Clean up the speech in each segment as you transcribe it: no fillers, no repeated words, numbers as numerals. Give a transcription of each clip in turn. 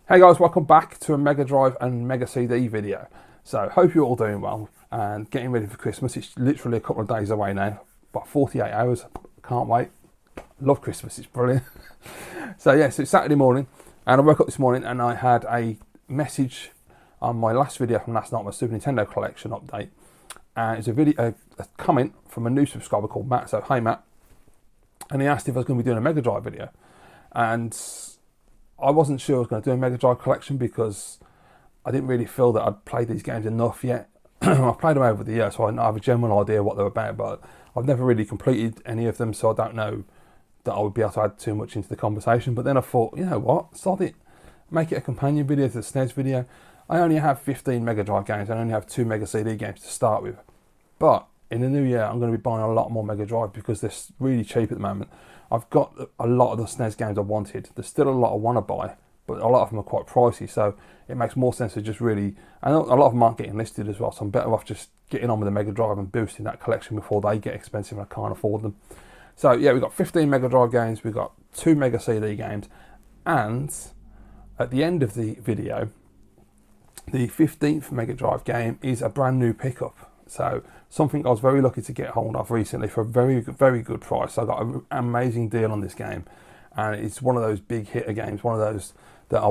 Hey guys, welcome back to a Mega Drive and Mega CD video. So, hope you're all doing well and getting ready for Christmas. It's literally a couple of days away now, about 48 hours. Can't wait. Love Christmas, it's brilliant. So, yes, it's Saturday morning and I woke up this morning and I had a message on my last video from last night, my Super Nintendo collection update. And it's a video, a comment from a new subscriber called Matt. So, hey Matt. And he asked if I was going to be doing a Mega Drive video. And I wasn't sure I was going to do a Mega Drive collection because I didn't really feel that I'd played these games enough yet. I've played them over the years, so I have a general idea what they're about, but I've never really completed any of them, so I don't know that I would be able to add too much into the conversation. But then I thought, you know what, sod it. Make it a companion video to the SNES video. I only have 15 Mega Drive games, I only have 2 Mega CD games to start with. But in the new year, I'm going to be buying a lot more Mega Drive because they're really cheap at the moment. I've got a lot of the SNES games I wanted. There's still a lot I want to buy, but a lot of them are quite pricey, so it makes more sense to just really... I know a lot of them aren't getting listed as well, so I'm better off just getting on with the Mega Drive and boosting that collection before they get expensive and I can't afford them. So yeah, we've got 15 Mega Drive games, we've got 2 Mega CD games, and at the end of the video, the 15th Mega Drive game is a brand new pickup. So something I was very lucky to get hold of recently for a very, very good price. I got an amazing deal on this game, and it's one of those big hitter games. One of those that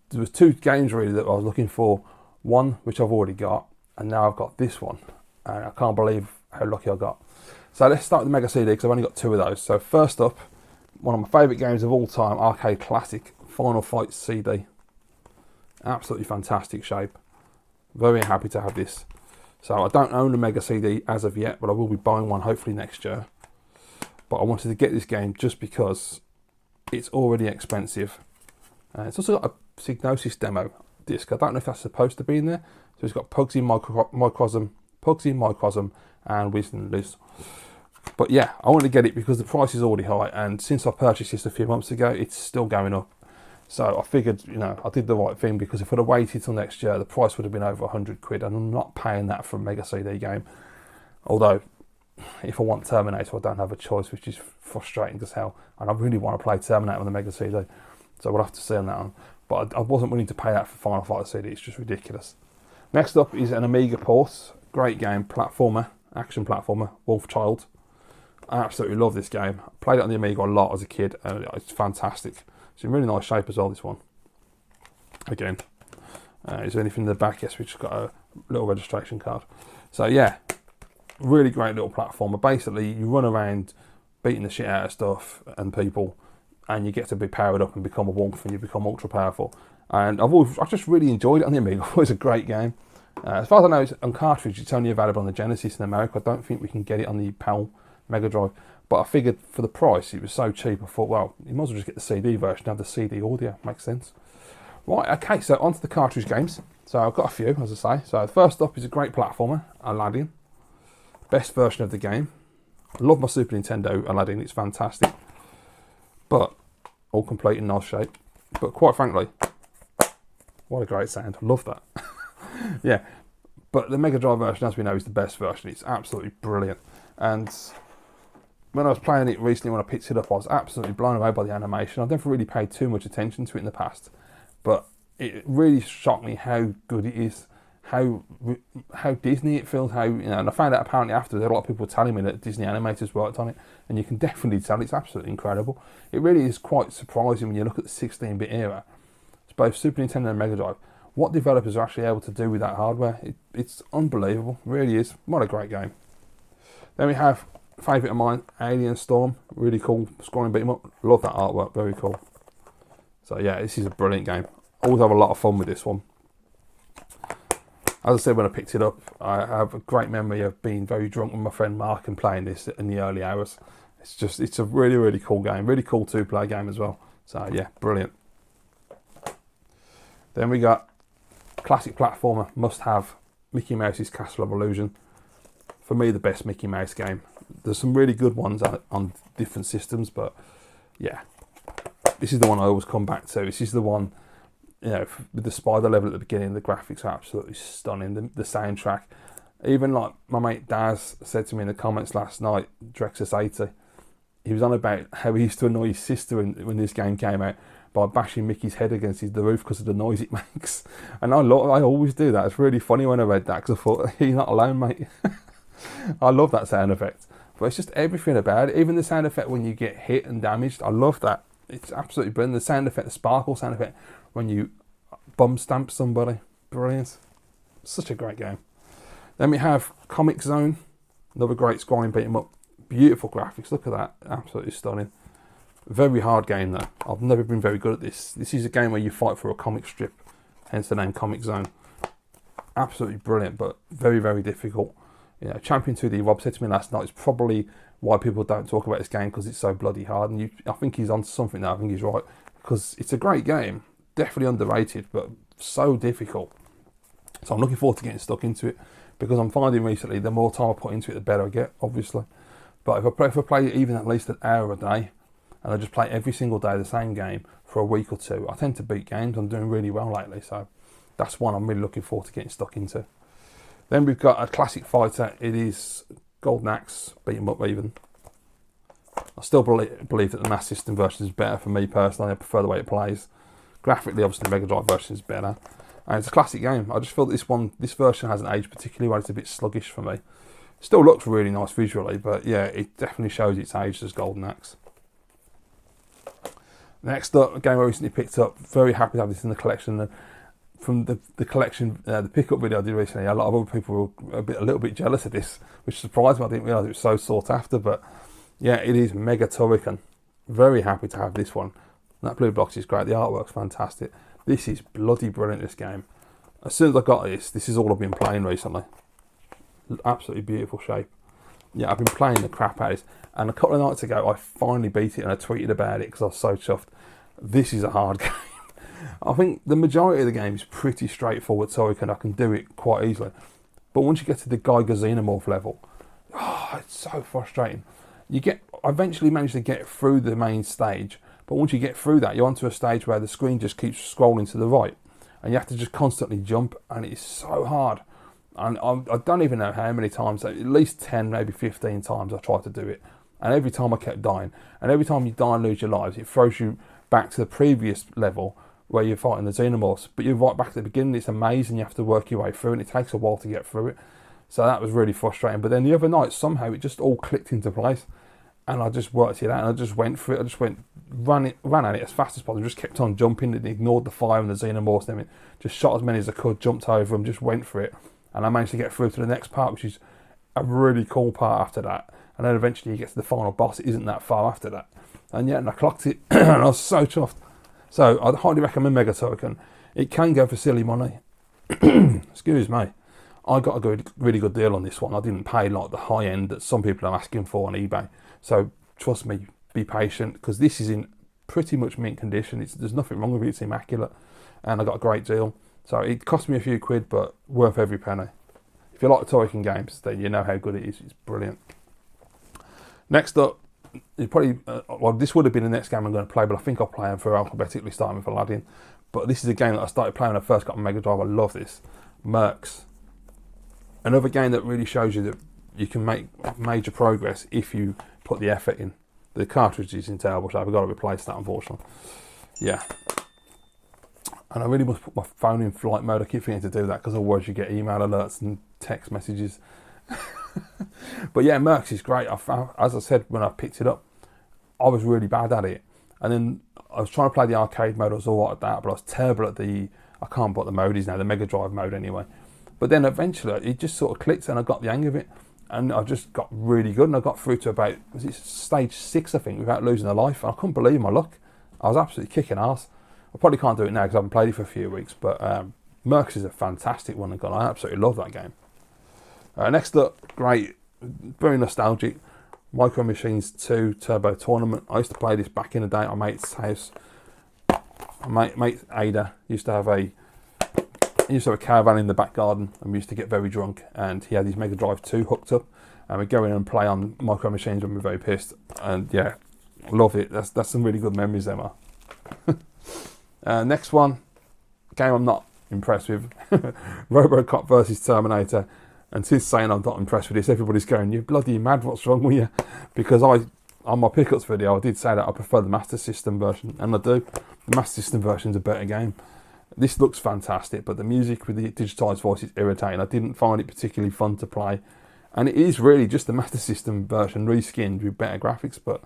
there was 2 games really that I was looking for. One which I've already got, and now I've got this one, and I can't believe how lucky I got. So let's start with the Mega CD because I've only got 2 of those. So first up, one of my favourite games of all time, arcade classic, Final Fight CD. Absolutely fantastic shape. Very happy to have this. So I don't own a Mega CD as of yet, but I will be buying one hopefully next year. But I wanted to get this game just because it's already expensive. It's also got a Psygnosis demo disc. I don't know if that's supposed to be in there. So it's got Pugsy Microcosm, and Wisdom Liz. But yeah, I want to get it because the price is already high, and since I purchased this a few months ago, it's still going up. So I figured, I did the right thing because if I'd have waited till next year, the price would have been over 100 quid, and I'm not paying that for a Mega CD game. Although, if I want Terminator, I don't have a choice, which is frustrating as hell. And I really want to play Terminator on the Mega CD, so we'll have to see on that one. But I wasn't willing to pay that for Final Fight CD, it's just ridiculous. Next up is an Amiga port. Great game, platformer, action platformer, Wolfchild. I absolutely love this game. I played it on the Amiga a lot as a kid, and it's fantastic. It's in really nice shape as well, this one. Again, is there anything in the back? Yes, we've just got a little registration card. So yeah, really great little platformer. Basically, you run around beating the shit out of stuff and people, and you get to be powered up and become a wolf, and you become ultra powerful. And I just really enjoyed it on the Amiga. It was a great game. As far as I know, it's on cartridge. It's only available on the Genesis in America. I don't think we can get it on the PAL Megadrive. But I figured for the price, it was so cheap, I thought, well, you might as well just get the CD version and have the CD audio. Makes sense. Right, okay, so onto the cartridge games. So I've got a few, as I say. So first up is a great platformer, Aladdin. Best version of the game. I love my Super Nintendo Aladdin, it's fantastic. But, all complete in nice shape. But quite frankly, what a great sound. I love that. Yeah, but the Mega Drive version, as we know, is the best version. It's absolutely brilliant. And when I was playing it recently, when I picked it up, I was absolutely blown away by the animation. I've never really paid too much attention to it in the past, but it really shocked me how good it is, how Disney it feels, and I found out apparently after that a lot of people were telling me that Disney animators worked on it, and you can definitely tell it's absolutely incredible. It really is quite surprising when you look at the 16-bit era. It's both Super Nintendo and Mega Drive. What developers are actually able to do with that hardware, it's unbelievable, it really is. What a great game. Then we have favourite of mine, Alien Storm, really cool, scrolling beat 'em up, love that artwork, very cool. So yeah, this is a brilliant game. Always have a lot of fun with this one. As I said when I picked it up, I have a great memory of being very drunk with my friend Mark and playing this in the early hours. It's a really, really cool game, really cool 2-player game as well. So yeah, brilliant. Then we got classic platformer, must have, Mickey Mouse's Castle of Illusion. For me, the best Mickey Mouse game. There's some really good ones on different systems, but yeah, this is the one I always come back to. This is the one, with the spider level at the beginning, the graphics are absolutely stunning. The soundtrack, even like my mate Daz said to me in the comments last night, Drexus80, he was on about how he used to annoy his sister when this game came out by bashing Mickey's head against the roof because of the noise it makes. And I always do that. It's really funny when I read that, because I thought, you're not alone, mate. I love that sound effect. But it's just everything about it. Even the sound effect when you get hit and damaged, I love that. It's absolutely brilliant. The sound effect, the sparkle sound effect when you bum stamp somebody, brilliant. Such a great game. Then we have Comic Zone, another great scrolling beat 'em up. Beautiful graphics, look at that, absolutely stunning. Very hard game though. I've never been very good at this. This is a game where you fight for a comic strip, hence the name Comic Zone. Absolutely brilliant, but very, very difficult. You know, Champion 2D, Rob said to me last night, it's probably why people don't talk about this game, because it's so bloody hard. And I think he's onto something now. I think he's right, because it's a great game, definitely underrated, but so difficult. So I'm looking forward to getting stuck into it, because I'm finding recently the more time I put into it, the better I get, obviously. But if I play even at least an hour a day, and I just play every single day the same game for a week or two, I tend to beat games. I'm doing really well lately, so that's one I'm really looking forward to getting stuck into. Then we've got a classic fighter. It is Golden Axe, beat 'em up even. I still believe that the Master System version is better for me personally. I prefer the way it plays. Graphically, obviously, the Mega Drive version is better. And it's a classic game. I just feel that this version hasn't aged particularly well. It's a bit sluggish for me. Still looks really nice visually, but yeah, it definitely shows its age as Golden Axe. Next up, a game I recently picked up. Very happy to have this in the collection. From the collection, the pickup video I did recently, a lot of other people were a little bit jealous of this, which surprised me. I didn't realise it was so sought after, but yeah, it is Mega Turrican. Very happy to have this one. That blue box is great. The artwork's fantastic. This is bloody brilliant, this game. As soon as I got this is all I've been playing recently. Absolutely beautiful shape. Yeah, I've been playing the crap out of this. And a couple of nights ago, I finally beat it, and I tweeted about it because I was so chuffed. This is a hard game. I think the majority of the game is pretty straightforward, so I can do it quite easily. But once you get to the Geiger Xenomorph level, it's so frustrating. I eventually managed to get through the main stage, but once you get through that, you're onto a stage where the screen just keeps scrolling to the right, and you have to just constantly jump, and it's so hard. And I don't even know how many times, at least 10, maybe 15 times I tried to do it, and every time I kept dying. And every time you die and lose your lives, it throws you back to the previous level where you're fighting the Xenomorphs, but you're right back at the beginning. It's amazing. You have to work your way through, and it takes a while to get through it. So that was really frustrating. But then the other night, somehow it just all clicked into place, and I just worked it out, and I just went for it. I just ran at it as fast as possible. Just kept on jumping and ignored the fire and the Xenomorphs and everything. Just shot as many as I could, jumped over them, just went for it, and I managed to get through to the next part, which is a really cool part after that. And then eventually you get to the final boss. It isn't that far after that, and yeah, and I clocked it, and I was so chuffed. So I'd highly recommend Mega Turrican. It can go for silly money. Excuse me. I got a really good deal on this one. I didn't pay like the high end that some people are asking for on eBay. So trust me, be patient, because this is in pretty much mint condition. There's nothing wrong with it. It's immaculate, and I got a great deal. So it cost me a few quid, but worth every penny. If you like Turrican games, then you know how good it is. It's brilliant. Next up, you probably this would have been the next game I'm going to play, but I think I'll play them for alphabetically, starting with Aladdin. But this is a game that I started playing when I first got my Mega Drive. I love this. Mercs. Another game that really shows you that you can make major progress if you put the effort in. The cartridge is in terrible shape. I've got to replace that, unfortunately. Yeah. And I really must put my phone in flight mode. I keep forgetting to do that, because otherwise you get email alerts and text messages. But yeah, Mercs is great. As I said when I picked it up, I was really bad at it, and then I was trying to play the arcade mode. I was all right at that, but I was terrible at I can't remember what the mode is now, the Mega Drive mode anyway. But then eventually it just sort of clicked, and I got the hang of it, and I just got really good, and I got through to about, was it stage 6 I think, without losing a life. And I couldn't believe my luck. I was absolutely kicking ass. I probably can't do it now because I haven't played it for a few weeks, but Mercs is a fantastic one. I absolutely love that game. Next up, great, very nostalgic, Micro Machines 2 Turbo Tournament. I used to play this back in the day at my mate's house. My mate Ada used to have a caravan in the back garden, and we used to get very drunk, and he had his Mega Drive 2 hooked up, and we'd go in and play on Micro Machines when we were very pissed, and yeah, love it. That's some really good memories there, man. Next one, game I'm not impressed with, RoboCop versus Terminator. And since saying I'm not impressed with this, everybody's going, "You're bloody mad, what's wrong with you?" Because on my pickups video, I did say that I prefer the Master System version, and I do. the Master System version's a better game. This looks fantastic, but the music with the digitised voice is irritating. I didn't find it particularly fun to play. And it is really just the Master System version reskinned with better graphics, but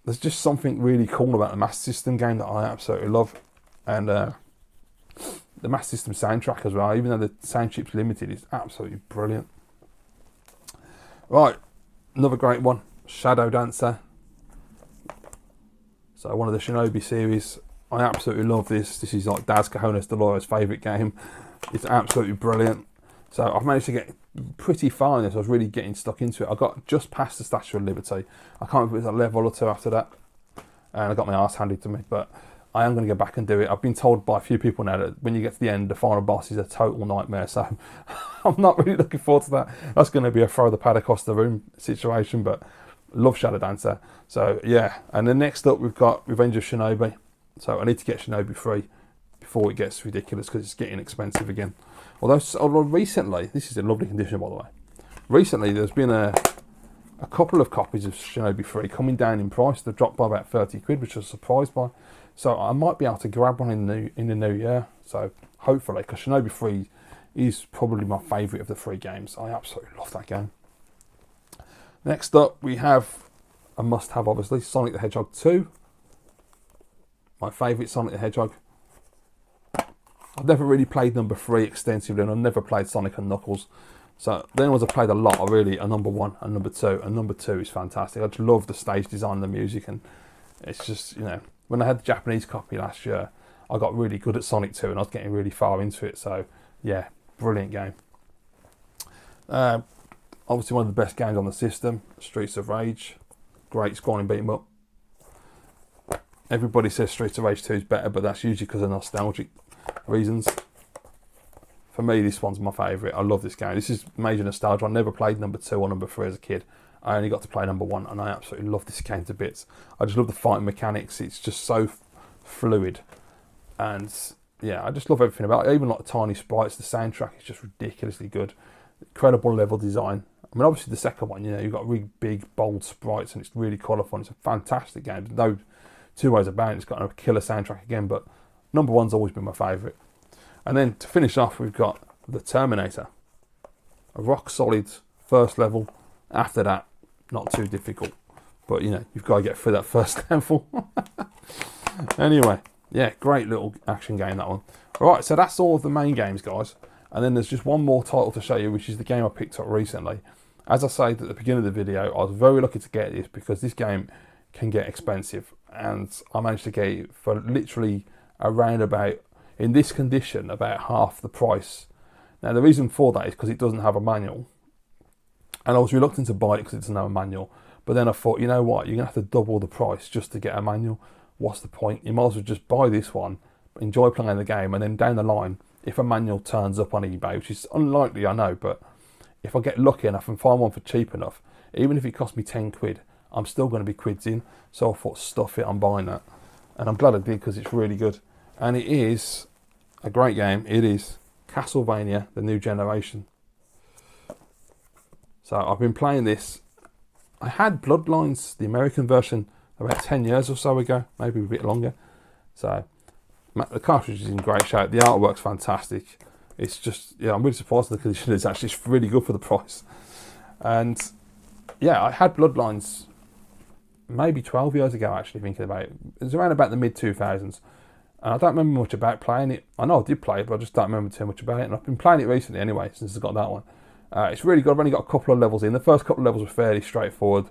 there's just something really cool about the Master System game that I absolutely love. And the Master System soundtrack as well, even though the sound chip's limited, is absolutely brilliant. Right, another great one, Shadow Dancer. So one of the Shinobi series. I absolutely love this. This is like Daz Cajones Dolores' favourite game. It's absolutely brilliant. So I've managed to get pretty far in this. I was really getting stuck into it. I got just past the Statue of Liberty. I can't remember if it was a level or two after that. And I got my arse handed to me. But I am going to go back and do it. I've been told by a few people now that when you get to the end, the final boss is a total nightmare. So I'm not really looking forward to that. That's going to be a throw the pad across the room situation. But love Shadow Dancer. So yeah. And then next up we've got Revenge of Shinobi. So I need to get Shinobi 3 before it gets ridiculous because it's getting expensive again. Although recently, this is in lovely condition by the way, recently there's been a couple of copies of Shinobi 3 coming down in price. They've dropped by about 30 quid, which I was surprised by. So I might be able to grab one in the new year. So hopefully, because Shinobi 3 is probably my favourite of the 3 games. I absolutely love that game. Next up we have a must-have, obviously, Sonic the Hedgehog 2. My favourite Sonic the Hedgehog. I've never really played number 3 extensively, and I've never played Sonic and Knuckles. So the only ones I've played a lot are really number 1 and number 2. And number 2 is fantastic. I just love the stage design, the music, and it's just, you know, when I had the Japanese copy last year, I got really good at Sonic 2 and I was getting really far into it. So yeah, brilliant game. Obviously one of the best games on the system, Streets of Rage. Great scrolling beat 'em up. Everybody says Streets of Rage 2 is better, but that's usually because of nostalgic reasons. For me, this one's my favourite. I love this game. This is major nostalgia. I never played number 2 or number 3 as a kid. I only got to play number 1, and I absolutely love this game to bits. I just love the fighting mechanics. It's just so fluid. And yeah, I just love everything about it. Even like the tiny sprites, the soundtrack is just ridiculously good. Incredible level design. I mean, obviously the second one, you know, you've got really big, bold sprites, and it's really colourful. It's a fantastic game. There's no two ways about it. It's got a killer soundtrack again, but number 1's always been my favourite. And then to finish off, we've got the Terminator. A rock solid first level. After that, not too difficult. But, you know, you've got to get through that first level. Anyway, yeah, great little action game, that one. Right, so that's all of the main games, guys. And then there's just one more title to show you, which is the game I picked up recently. As I said at the beginning of the video, I was very lucky to get this because this game can get expensive. And I managed to get it for literally around about, in this condition, about half the price. Now, the reason for that is because it doesn't have a manual. And I was reluctant to buy it because it doesn't have a manual. But then I thought, you know what, you're going to have to double the price just to get a manual. What's the point? You might as well just buy this one, enjoy playing the game, and then down the line, if a manual turns up on eBay, which is unlikely, I know, but if I get lucky enough and find one for cheap enough, even if it costs me 10 quid, I'm still going to be quids in. So I thought, stuff it, I'm buying that. And I'm glad I did because it's really good. And it is a great game. It is Castlevania, the New Generation. So I've been playing this. I had Bloodlines, the American version, about 10 years or so ago, maybe a bit longer. So the cartridge is in great shape. The artwork's fantastic. It's just, yeah, I'm really surprised at the condition. It's actually really good for the price. And yeah, I had Bloodlines maybe 12 years ago, actually, thinking about it. It was around about the mid-2000s. And I don't remember much about playing it. I know I did play it, but I just don't remember too much about it. And I've been playing it recently anyway, since I got that one. It's really good. I've only got a couple of levels in. The first couple of levels were fairly straightforward.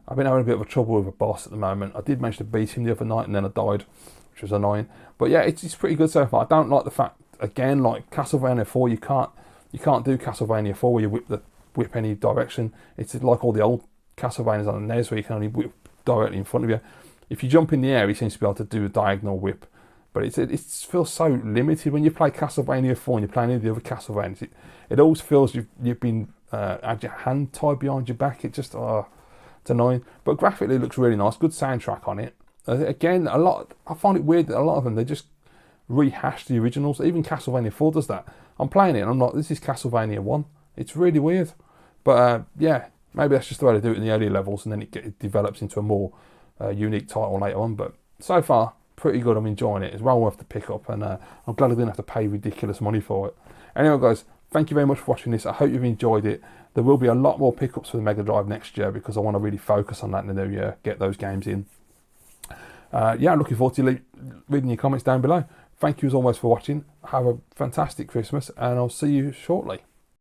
I've been having a bit of a trouble with a boss at the moment. I did manage to beat him the other night, and then I died, which was annoying. But yeah, it's pretty good so far. I don't like the fact, again, like Castlevania 4, you can't do Castlevania 4 where you whip any direction. It's like all the old Castlevanias on the NES where you can only whip directly in front of you. If you jump in the air, he seems to be able to do a diagonal whip. But it feels so limited when you play Castlevania 4 and you're playing any of the other Castlevanias. It always feels you've been had your hand tied behind your back. It just, it's annoying. But graphically it looks really nice. Good soundtrack on it. Again, I find it weird that a lot of them, they just rehash the originals. Even Castlevania 4 does that. I'm playing it and I'm like, this is Castlevania 1. It's really weird. But yeah, maybe that's just the way to do it in the early levels, and then it develops into a more unique title later on. But so far, pretty good. I'm enjoying it. It's well worth the pickup, and I'm glad I didn't have to pay ridiculous money for it. Anyway, guys, thank you very much for watching this. I hope you've enjoyed it. There will be a lot more pickups for the Mega Drive next year because I want to really focus on that in the new year, get those games in. Yeah, I'm looking forward to reading your comments down below. Thank you as always for watching. Have a fantastic Christmas, and I'll see you shortly.